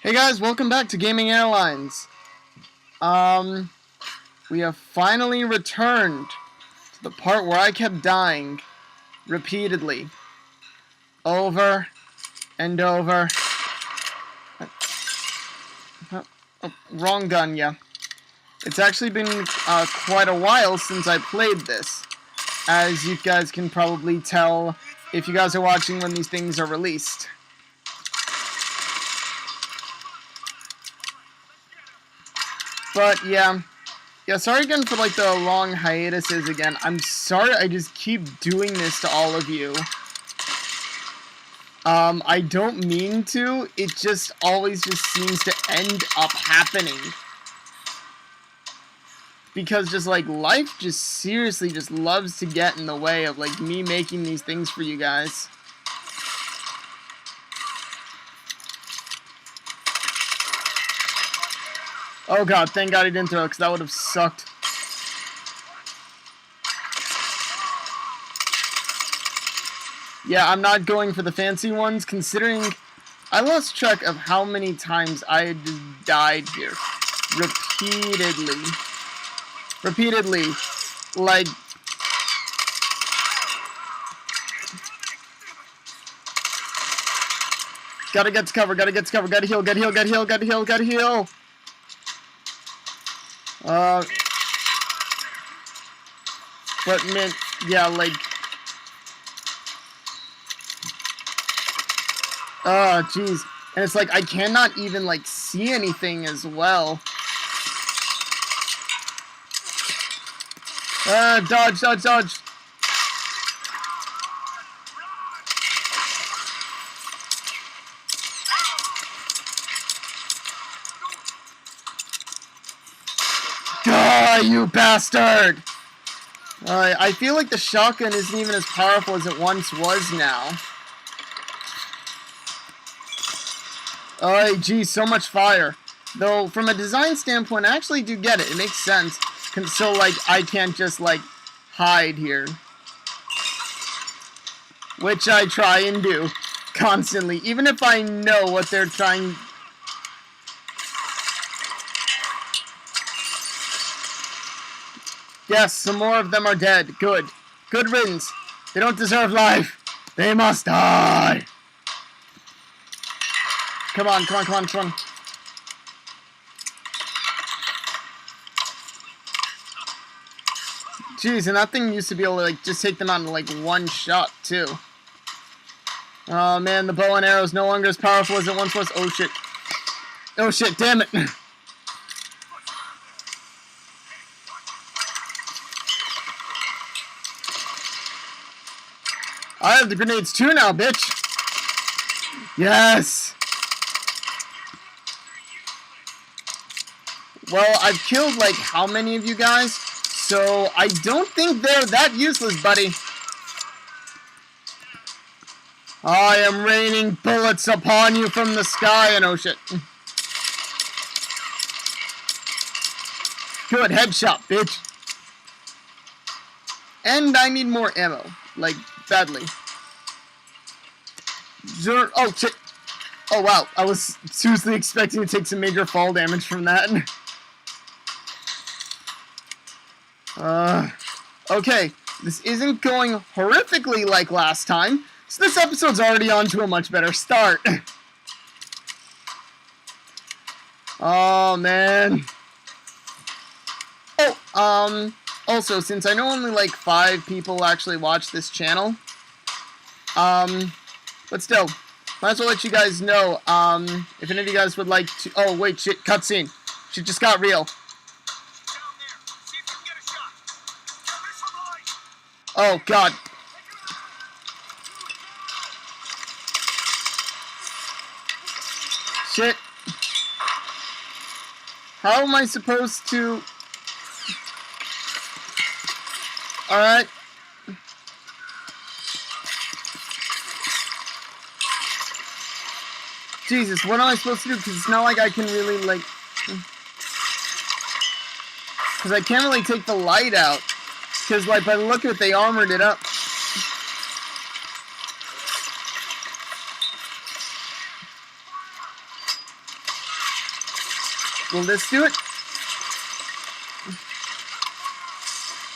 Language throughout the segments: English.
Hey guys, welcome back to Gaming Airlines. We have finally returned to the part where I kept dying repeatedly. Over and over. Oh, wrong gun, yeah. It's actually been quite a while since I played this, as you guys can probably tell if you guys are watching when these things are released. But yeah, sorry again for like the long hiatuses again. I'm sorry I just keep doing this to all of you. I don't mean to, it just always just seems to end up happening. Because just like life just seriously just loves to get in the way of like me making these things for you guys. Oh god, thank god he didn't throw it, because that would have sucked. Yeah, I'm not going for the fancy ones, considering I lost track of how many times I had just died here. Repeatedly. Like... Gotta get to cover, gotta heal. But man, yeah, like... Oh, jeez. And it's like, I cannot even, like, see anything as well. Dodge. Ah, you bastard! I feel like the shotgun isn't even as powerful as it once was now. Oh, geez, so much fire. Though, from a design standpoint, I actually do get it. It makes sense. So, like, I can't just, like, hide here. Which I try and do constantly, even if I know what they're trying. Yes, some more of them are dead. Good. Good riddance. They don't deserve life. They must die. Come on. Jeez, and that thing used to be able to, like, just take them out in, like, one shot, too. Oh, man, the bow and arrow is no longer as powerful as it once was. Oh, shit. Oh, shit, damn it. I have the grenades, too, now, bitch. Yes. Well, I've killed, like, how many of you guys? So, I don't think they're that useless, buddy. I am raining bullets upon you from the sky, and oh shit. Good, headshot, bitch. And I need more ammo. Like, badly. Oh, shit. Oh, wow. I was seriously expecting to take some major fall damage from that. Okay. This isn't going horrifically like last time. So this episode's already on to a much better start. Oh, man. Oh, also, since I know only like 5 people actually watch this channel, but still, might as well let you guys know, if any of you guys would like to, oh, wait, shit, cutscene. Shit just got real. Oh, God. Shit. How am I supposed to... Alright. Jesus, what am I supposed to do? Because it's not like I can really, like... Because I can't really take the light out. Because, like, by the look of it, they armored it up. Will this do it?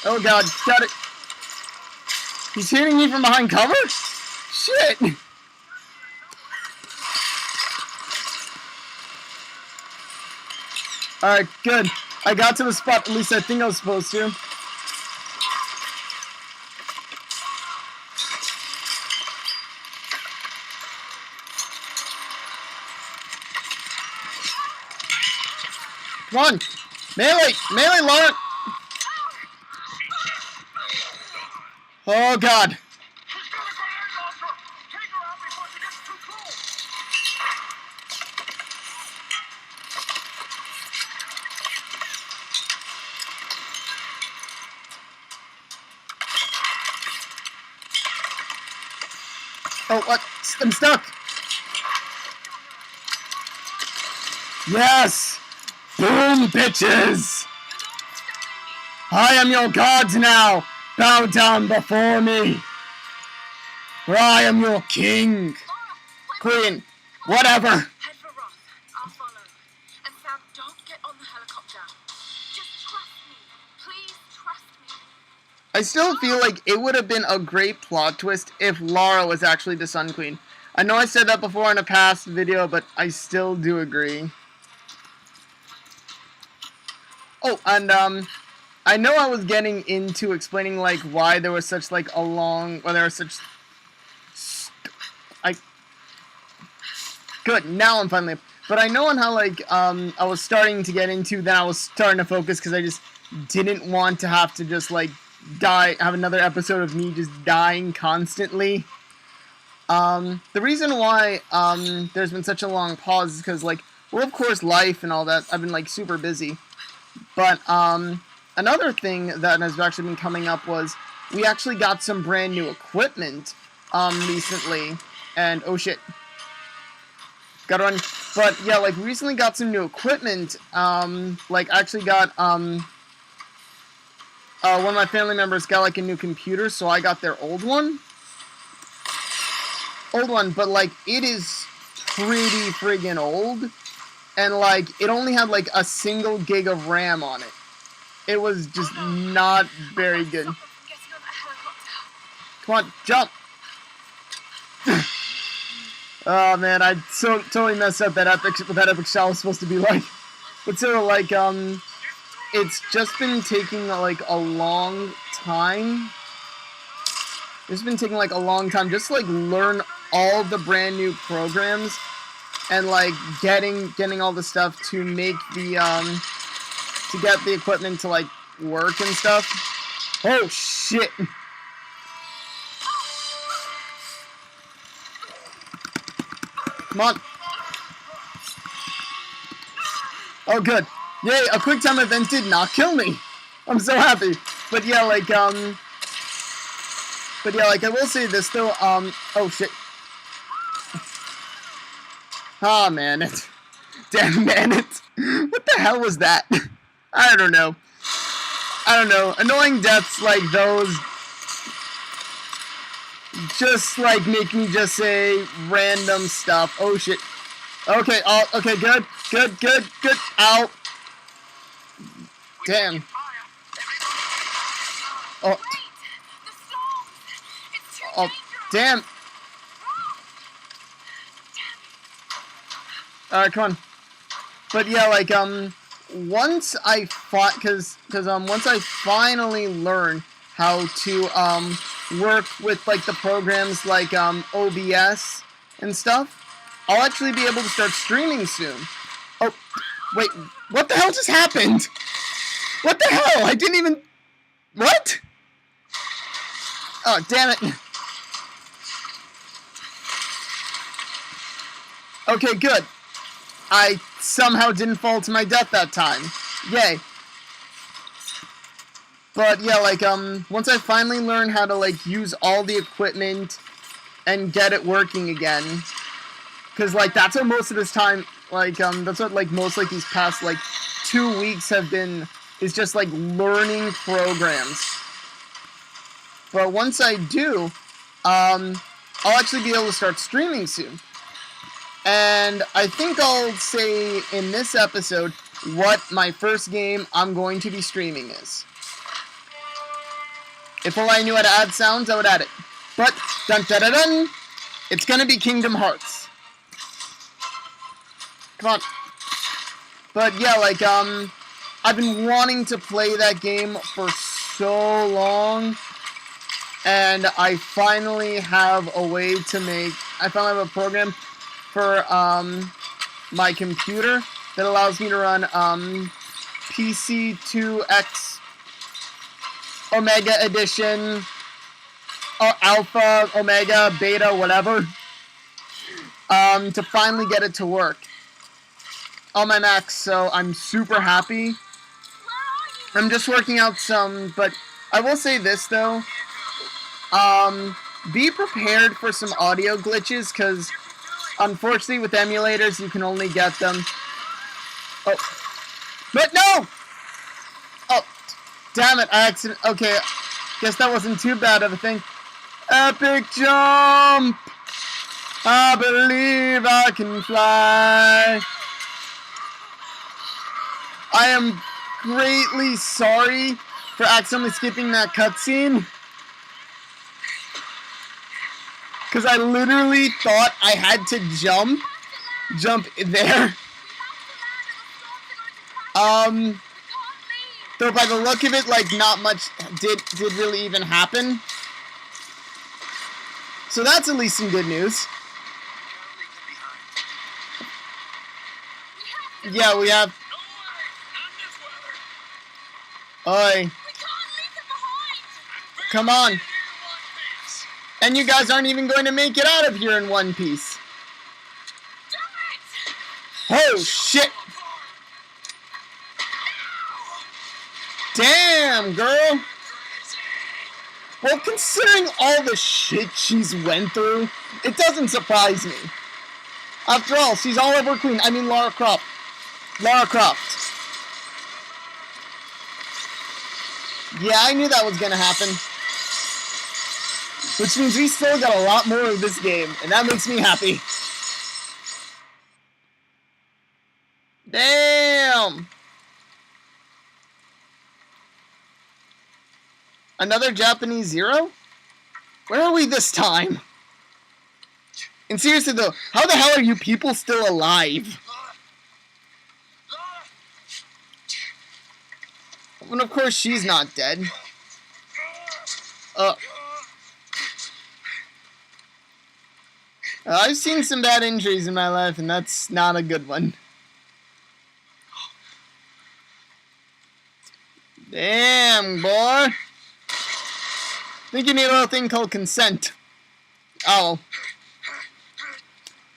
Oh god, got it. He's hitting me from behind cover? Shit! Alright, good. I got to the spot, at least I think I was supposed to. Come on! Melee! Melee, Laura! Oh god! Oh, what? I'm stuck! Yes! Boom, bitches! I am your gods now! Bow down before me! For I am your king! Queen, whatever! Head for Roth. I'll follow. And Sam, don't get on the helicopter. Just trust me. Please trust me. I still feel like it would have been a great plot twist if Lara was actually the Sun Queen. I know I said that before in a past video, but I still do agree. Oh, and I know I was getting into explaining like why there was such like a long, well, there was such. Good, now I'm finally. But I know on how like I was starting to get into, then I was starting to focus because I just didn't want to have to just like die, have another episode of me just dying constantly. The reason why there's been such a long pause is because like, well, of course, life and all that. I've been like super busy. But another thing that has actually been coming up was we actually got some brand new equipment recently, and oh shit, gotta run. But yeah, like recently got some new equipment. Like I actually got one of my family members got like a new computer, so I got their old one. But like it is pretty friggin' old. And, like, it only had, like, a single gig of RAM on it. It was just not very good. Come on, jump! Oh, man, I totally messed up what that epic shot was supposed to be like. But so, like, it's just been taking, like, a long time. It's been taking, like, a long time just to, like, learn all the brand new programs. And like getting all the stuff to make the to get the equipment to like work and stuff. Oh shit! Come on! Oh good! Yay! A quick time event did not kill me. I'm so happy. But yeah, like I will say this though. Oh shit. Oh, man, it. Damn, man, it. What the hell was that? I don't know. Annoying deaths like those just, like, make me just say random stuff. Oh, shit. Okay, okay, good. Ow. Damn. Oh, damn. Alright, come on. But yeah, like, once I once I finally learn how to, work with, like, the programs like, OBS and stuff, I'll actually be able to start streaming soon. Oh, wait, what the hell just happened? What the hell? I didn't even... What? Oh, damn it. Okay, good. I somehow didn't fall to my death that time. Yay. But yeah, like, once I finally learn how to, like, use all the equipment and get it working again, because, like, that's what most of this time, like, that's what, like, most, like, these past, like, 2 weeks have been, is just, like, learning programs. But once I do, I'll actually be able to start streaming soon. And I think I'll say in this episode what my first game I'm going to be streaming is. If only I knew how to add sounds, I would add it. But, dun dun dun dun, it's gonna be Kingdom Hearts. Come on. But yeah, like, I've been wanting to play that game for so long, and I finally have a way to I finally have a program for, my computer that allows me to run, PC2X Omega Edition, Alpha, Omega, Beta, whatever, to finally get it to work on my Mac, so I'm super happy. I'm just working out some, but I will say this though, be prepared for some audio glitches, because unfortunately with emulators you can only get them. Oh, but no! Oh, damn it, I accident. Okay, guess that wasn't too bad of a thing. Epic jump! I believe I can fly. I am greatly sorry for accidentally skipping that cutscene, because I literally thought I had to jump there. Though by the look of it, like, not much did really even happen. So that's at least some good news. Yeah, we have. Oi. Come on. And you guys aren't even going to make it out of here in one piece. Oh, shit. Damn, girl. Well, considering all the shit she's went through, it doesn't surprise me. After all, she's Oliver Queen. I mean, Lara Croft. Lara Croft. Yeah, I knew that was gonna happen. Which means we still got a lot more of this game, and that makes me happy. Damn! Another Japanese Zero? Where are we this time? And seriously though, how the hell are you people still alive? And of course she's not dead. I've seen some bad injuries in my life, and that's not a good one. Damn, boy. I think you need a little thing called consent. Oh.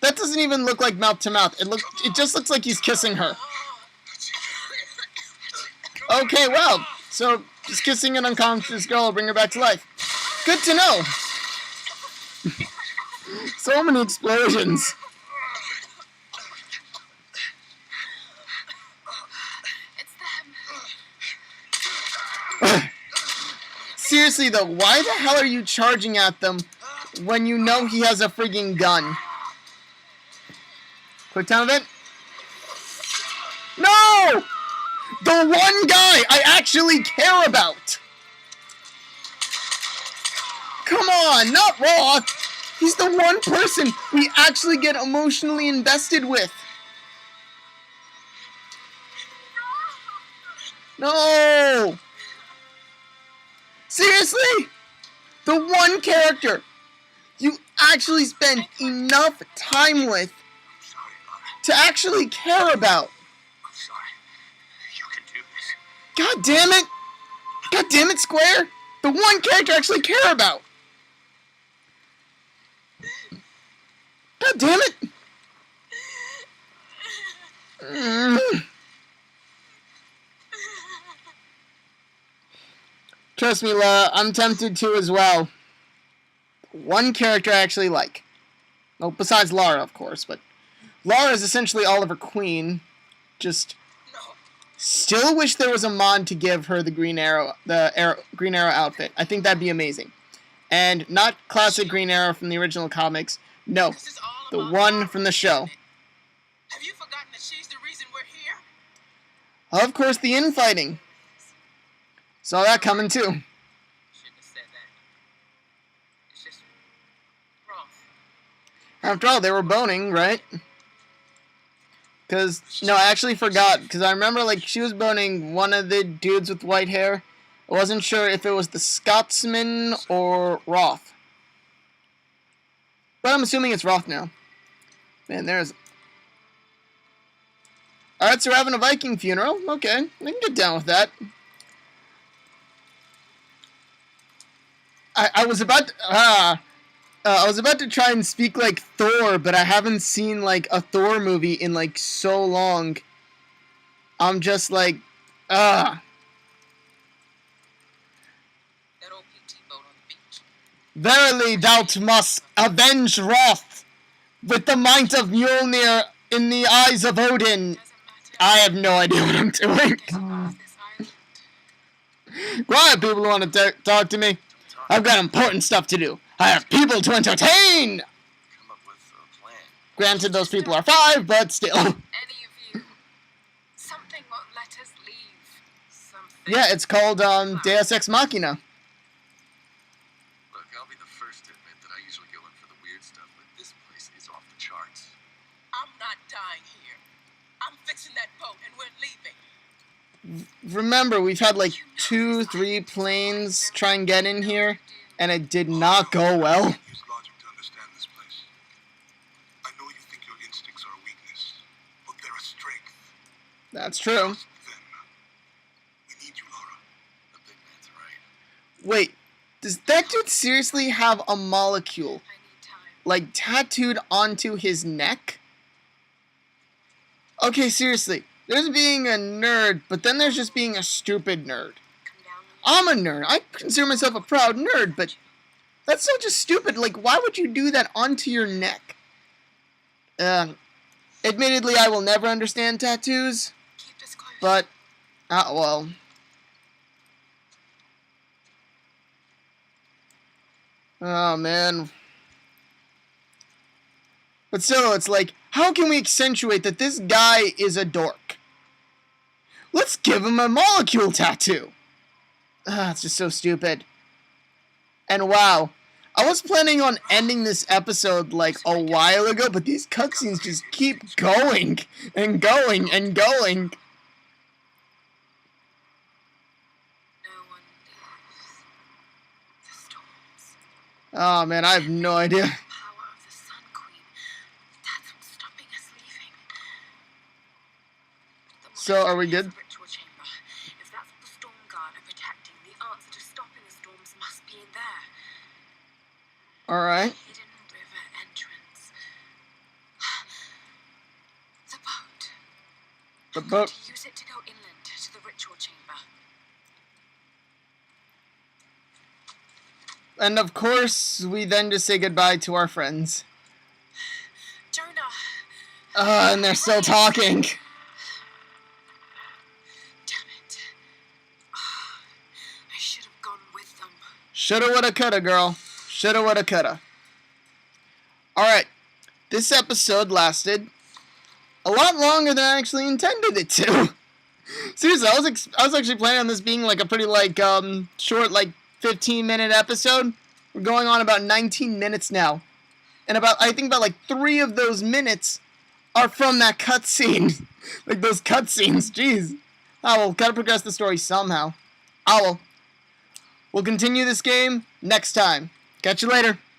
That doesn't even look like mouth to mouth. It just looks like he's kissing her. Okay, well, so just kissing an unconscious girl will bring her back to life. Good to know. So many explosions. It's them. Seriously though, why the hell are you charging at them when you know he has a frigging gun? Quick time event. No! The one guy I actually care about! Come on, not Roth! He's the one person we actually get emotionally invested with. No! Seriously? The one character you actually spend enough time with to actually care about. I'm sorry. You can do this. God damn it! God damn it, Square! The one character I actually care about! God damn it! Trust me, Laura, I'm tempted to as well. One character I actually like. Well, besides Lara, of course, but Lara is essentially Oliver Queen. Just still wish there was a mod to give her the Green Arrow outfit. I think that'd be amazing. And not classic Green Arrow from the original comics. No, the one from the show. Have you forgotten that she's the reason we're here? Of course, the infighting. Saw that coming too. Shouldn't have said that. It's just Roth. After all, they were boning, right? Because, no, I actually forgot. Because I remember, like, she was boning one of the dudes with white hair. I wasn't sure if it was the Scotsman or Roth. But I'm assuming it's Roth now. Man, there's... Alright, so we're having a Viking funeral. Okay, I can get down with that. I was about to try and speak like Thor, but I haven't seen like a Thor movie in like so long. I'm just like, That old PT boat on the beach. Verily thou must avenge Wrath with the might of Mjolnir in the eyes of Odin. Doesn't matter. I have no idea what I'm doing. Get off this island. Quiet, people who want to talk to me. I've got important stuff to do. I have people to entertain. Come up with a plan. Granted, those people are 5, but still. Any of you. Something won't let us leave. Something. Yeah, it's called Deus Ex Machina. Look, I'll be the first to admit that I usually go in for the weird stuff, but this place is off the charts. I'm not dying here. I'm fixing that boat and we're leaving. Remember, we've had like 2-3 planes try and get in here, and it did not go well. Use logic to understand this place. I know you think your instincts are a weakness, but they're a strength. That's true. Just then, we need you, Laura. The big man's right. Wait, does that dude seriously have a molecule, I need time. like, tattooed onto his neck? Okay, seriously. There's being a nerd, but then there's just being a stupid nerd. Come down. I'm a nerd. I consider myself a proud nerd, but that's so just stupid. Like, why would you do that onto your neck? Admittedly, I will never understand tattoos, Keep this close. but, well. Oh, man. But still, it's like, how can we accentuate that this guy is a dork? Let's give him a molecule tattoo. It's just so stupid. And wow, I was planning on ending this episode like a while ago, but these cutscenes just keep going and going and going. No one lives. The storms. Oh man, I have no idea. The power of the Sun Queen. That's what's stopping us leaving. The So, are we monastery has good? a ritual chamber. If that's what the Storm Guard are protecting, the answer to stopping the storms must be in there. Alright. Hidden river entrance. The boat. The I'm going boat. to use it to go inland to the ritual chamber. And of course, we then just say goodbye to our friends. Jonah. And they're still talking. Damn it. I should have gone with them. Shoulda, woulda, coulda, girl. Shoulda, woulda, coulda. Alright. This episode lasted a lot longer than I actually intended it to. Seriously, I was actually planning on this being like a pretty like short like 15-minute episode. We're going on about 19 minutes now. And I think about like 3 of those minutes are from that cutscene. Like those cutscenes, jeez. Oh well, gotta progress the story somehow. Oh well. We'll continue this game next time. Catch you later.